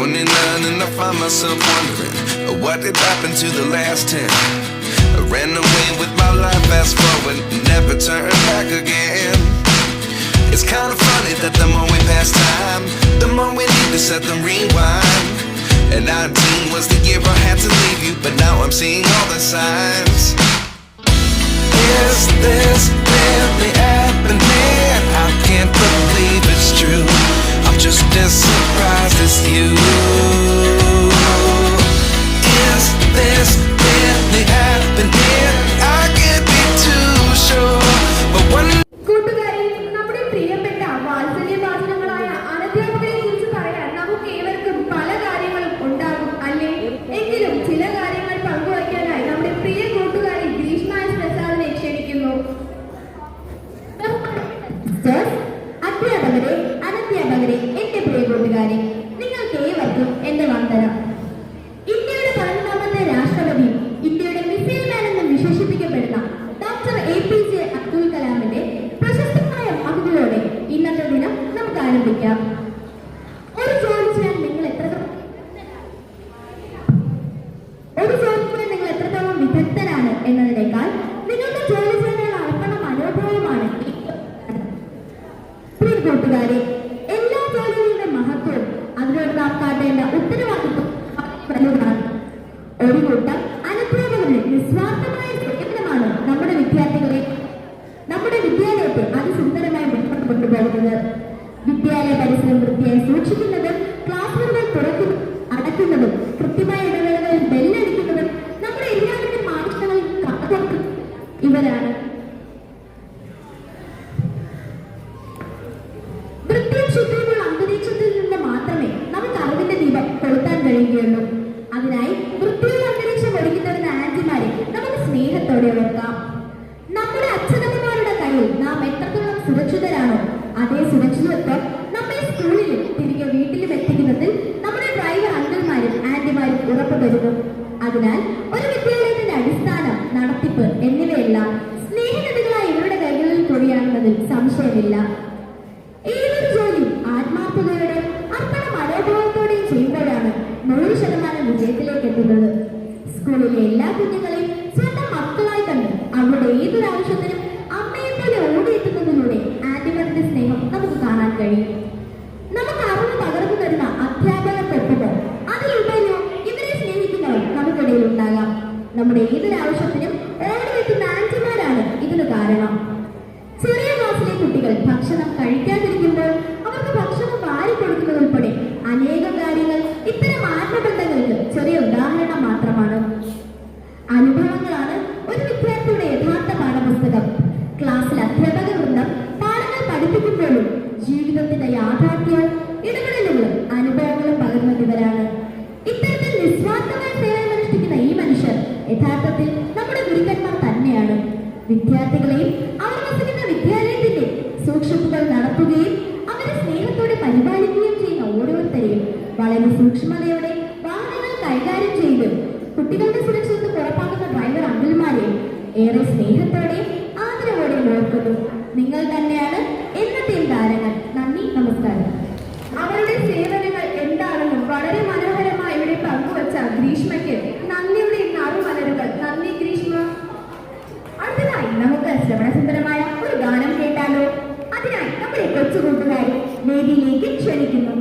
29 and I find myself wondering what did happen to the last 10. I ran away with my life, fast forward, never turn back again. It's kind of funny that the more we pass time, the more we need to set the rewind. And 19 was the year I had to leave you, but now I'm seeing all the signs. Is this really happening? I can't believe it's true. I'm just as surprised as you. Is this really happening? I can't be too sure, but one അധ്യാപകരെ അനധ്യാപകരെ എന്റെ പ്രിയ കൂട്ടുകാരെ, നിങ്ങൾക്ക് ഏവർക്കും എന്റെ വന്ദനം. ഇന്ത്യയുടെ 11ാമത്തെ രാഷ്ട്രപതി, ഇന്ത്യയുടെ മിസൈൽ മാൻ എന്ന് വിശേഷിപ്പിക്കപ്പെടുന്ന ഡോക്ടർ APJ അബ്ദുൽ കലാമിന്റെ പ്രശസ്തമായ വാക്കുകളോടെ ഇന്നത്തെ ദിനം നമുക്ക് ആരംഭിക്കാം. ഒരു ജോലി ചെയ്യാൻ നിങ്ങൾ എത്രത്തോളം വിദഗ്ധനാണ് എന്നതിനേക്കാൾ നിങ്ങളുടെ ജോലി ചെയ്യാനുള്ള അർപ്പണ മനോഭാവമാണ്. കൂട്ടുകാരെ, എല്ലാ ജോലികളുടെ മഹത്വവും അതിനോട് നാം കാട്ടേണ്ട ഉത്തരവാദിത്വം വലുതാണ്. ഒരു കൂട്ടം അനധ്യാപകരുടെ നിസ്വാർത്ഥമായ സേവനമാണ് നമ്മുടെ വിദ്യാലയത്തെ അതിസുന്ദരമായി മുന്നോട്ട് കൊണ്ടുപോകുന്നത്. വിദ്യാലയ പരിസരം വൃത്തിയായി സൂക്ഷിക്കുന്നതും ക്ലാസ് മുറികൾ തുറക്കുന്നതും അടയ്ക്കുന്നതും കൃത്യമായ ഇടവേളകളിൽ ബെല്ലടിക്കുന്നതും നമ്മുടെ എല്ലാവരുടെയും ആവശ്യങ്ങളിൽ കാത്തുകൊടുക്കും ഇവരാണ്. ശുദ്ധിയുള്ള അന്തരീക്ഷത്തിൽ നിന്ന് മാത്രമേ നമുക്ക് അറിവിന്റെ ദീപം കൊളുത്താൻ കഴിയുകയുള്ളൂ. അതിനായി വൃത്തിയുള്ള അന്തരീക്ഷം ഒരുക്കുന്നതിന് ആന്റിമാരെ നമുക്ക് സ്നേഹത്തോടെ ഓർക്കാം. നമ്മുടെ അച്ഛനമ്മമാരുടെ കയ്യിൽ നാം എത്രത്തോളം സുരക്ഷിതരാണോ, അതേ സുരക്ഷിതത്വം നമ്മെ സ്കൂളിലും തിരികെ വീട്ടിലും എത്തിക്കുന്നതിൽ നമ്മുടെ ഡ്രൈവർ അങ്കിൾമാരും ആന്റിമാരും ഉറപ്പു തരുന്നു. അതിനാൽ ഒരു വിദ്യാലയത്തിന്റെ അടിസ്ഥാനം, നടത്തിപ്പ് എന്നിവയെല്ലാം സ്നേഹനദികളായ ഇവരുടെ കൈകളിൽ കൂടിയാണെന്നതിൽ സംശയമില്ല. ഏതൊരു ജോലി ആത്മാർത്ഥതയോടെ അർപ്പണ മനോഭാവത്തോടെയും ചെയ്യുമ്പോഴാണ് 100% വിജയത്തിലേക്ക് എത്തുന്നത്. സ്കൂളിലെ എല്ലാ കുഞ്ഞുങ്ങളെയും സ്വന്തം മക്കളായി കണ്ട് അവരുടെ ഏതൊരു ആവശ്യത്തിനും അമ്മയെ പോലെ ഓടിയെത്തുന്നതിലൂടെ ആന്റിമാരുടെ സ്നേഹം നമുക്ക് കാണാൻ കഴിയും. നമുക്ക് അറിവ് പകർന്നു തരുന്ന അധ്യാപകർക്കൊപ്പമോ അതിലുപരിയോ ഇവരെ സ്നേഹിക്കുന്നവർ നമുക്കിടയിൽ ഉണ്ടാകാം. നമ്മുടെ ഏതൊരു ആവശ്യത്തിനും ഓടിയെത്തുന്ന ആന്റിമാരാണ് ഇതിന് കാരണം. ചെറിയ ക്ലാസ്സിലെ കുട്ടികൾ ഭക്ഷണം കഴിക്കാതിരിക്കുമ്പോൾ അവർക്ക് ഭക്ഷണം വാരി കൊടുക്കുന്നത് ഉൾപ്പെടെ അനേകം കാര്യങ്ങൾ ഇത്തരം ആത്മബന്ധങ്ങൾക്ക് ചെറിയ ഉദാഹരണം മാത്രമാണ്. അനുഭവങ്ങളാണ് ഒരു വിദ്യാർത്ഥിയുടെ യഥാർത്ഥ പാഠപുസ്തകം. ക്ലാസ്സിൽ അധ്യാപക വൃന്ദം പാഠങ്ങൾ പഠിപ്പിക്കുമ്പോഴും ജീവിതത്തിന്റെ യാഥാർത്ഥ്യവും ഇടപെടലുകളും അനുഭവങ്ങളും പകർന്നവരാണ്. ഇത്തരത്തിൽ നിസ്വാർത്ഥമായി സേവനമനുഷ്ഠിക്കുന്ന ഈ മനുഷ്യർ യഥാർത്ഥത്തിൽ നമ്മുടെ ഗുരുക്കന്മാർ തന്നെയാണ്. വിദ്യാർത്ഥികളെയും അവർ വസിക്കുന്ന വിദ്യാലയത്തിന്റെ സൂക്ഷിപ്പുകൾ നടത്തുകയും അവരെ സ്നേഹത്തോടെ പരിപാലിക്കുകയും ചെയ്യുന്ന ഓരോരുത്തരെയും വളരെ സൂക്ഷ്മതയോടെ വാഹനങ്ങൾ കൈകാര്യം ചെയ്ത് കുട്ടികളുടെ സുരക്ഷിതത്വം ഉറപ്പാക്കുന്ന ഡ്രൈവർ അങ്കിൾമാരെയും ഏറെ സ്നേഹത്തോടെയും ആദരവോടെയും ഓർക്കുന്നു. നിങ്ങൾ തന്നെയാണ് എന്നത്തെയും താരങ്ങൾ. നന്ദി, നമസ്കാരം. അവരുടെ സേവനങ്ങൾ എന്താണെന്നും വളരെ മനോഹരമായി ഇവിടെ പങ്കുവച്ച ഗ്രീഷ്മയ്ക്ക് നന്ദിയുടെ നറുമലരുകൾ. നന്ദി ഗ്രീഷ്മ. അടുത്തതായി നമുക്ക് ശ്രവണസുന്ദരമായ ഒരു ഗാനം കേട്ടാലോ? അതിനായി നമ്മുടെ കൊച്ചുകൂട്ടുകാരെ വേദിയിലേക്ക് ക്ഷണിക്കുന്നു.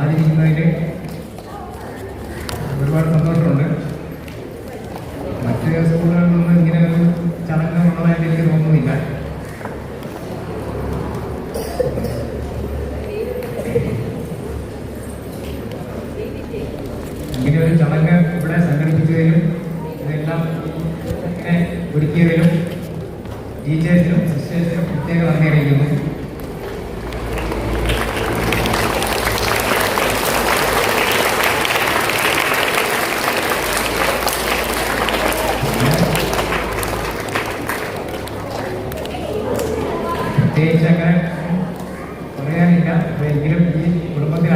ആചരിക്കുന്നതിൽ ഒരുപാട് സന്തോഷമുണ്ട്. മറ്റ് സ്കൂളുകളിൽ നിന്ന് ഇങ്ങനെ ഒരു ചടങ്ങ് ഉള്ളതായിട്ട് എനിക്ക് തോന്നുന്നില്ല. ഇങ്ങനെ ഒരു ചടങ്ങ് ഇവിടെ സംഘടിപ്പിച്ചതിലും ഇതെല്ലാം ഇങ്ങനെ ഒരുക്കിയതിലും ടീച്ചേഴ്സിനും സിസ്റ്റേഴ്സിനും പ്രത്യേക നന്ദി അറിയിക്കുന്നു. പ്രത്യേകിച്ച് അങ്ങനെ പറയാനില്ല. എങ്കിലും ഈ കുടുംബത്തിൽ